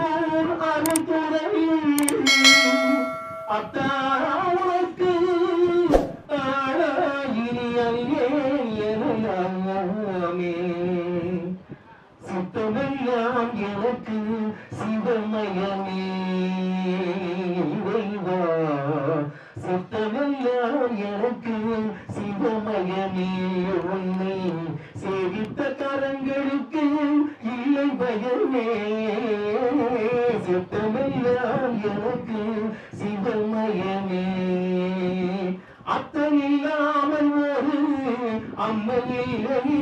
போல் அருந்துறை அத்தா உனக்கு இனி அல்லே எனலாமே சித்தமெல்லாம் எனக்கு சிவமயமே இறைவா சித்தமெல்லாம் எனக்கு சிவமயமே உன்னை சேவித்த கரங்களுக்கு இல்லை பயமே சித்தமெல்லாம் எனக்கு சிவமயமே அத்தனில்லாமல் ஒரு அம்மையில்லை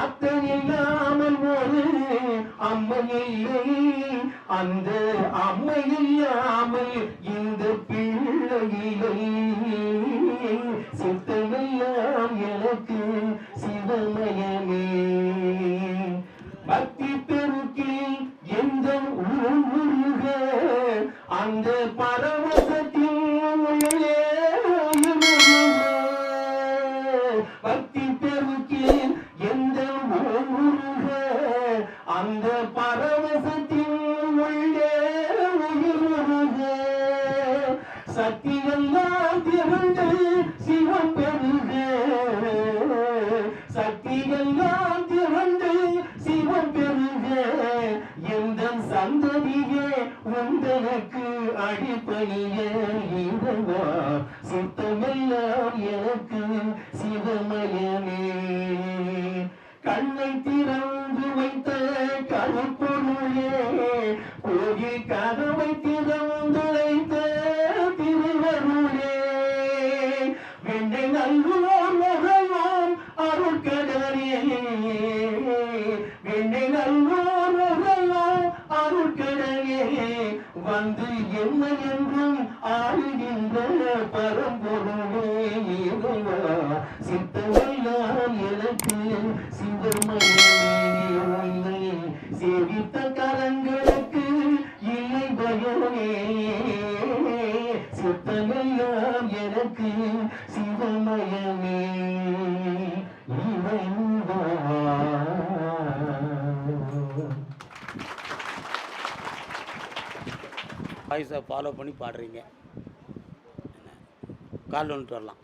அத்தனில்லாமல் ஒரு அம்மையில்லை அந்த அம்மையில்லாமல் இந்த பிள்ளையிலை சித்தமெல்லாம் எனக்கு சிவமயமே பக்தி பெருக்கில் எந்த உருக அந்த பரவசத்தின் உள்ளே பக்தி பெருக்கில் எந்த உருக அந்த பரவசத்தின் உள்ளே உயிருக சக்தியெல்லாம் திரண்டு சிவம் பெருக சக்தியெல்லாம் திரண்டு சிவம் பெருக எந்த சந்ததியே உங்களுக்கு அடிப்பணிய இறைவா சித்தமெல்லாம் எனக்கு சிவமயமே கண்ணை திறந்து வைத்த கருப்பொருளே கோயில் கதவை திறந்து வைத்த திருவருளே வெண்ணை நல்லோர் முகவோம் அருட்கடலே வெண்ணை நல்லோர் முகவோம் அருட்கடலே வந்து என்ன என்றும் ஆளுகின்ற பரம்பொருளே இறைவா சித்தமெல்லாம் எனக்கு சிவமயமே உன்னை சேவித்த கரங்களுக்கு இல்லை பயமே சித்தமெல்லாம் எனக்கு சிவமயமே இறைவா. வாய்ஸை ஃபாலோ பண்ணி பாடுறீங்க, கால் வந்துட்டு வரலாம்.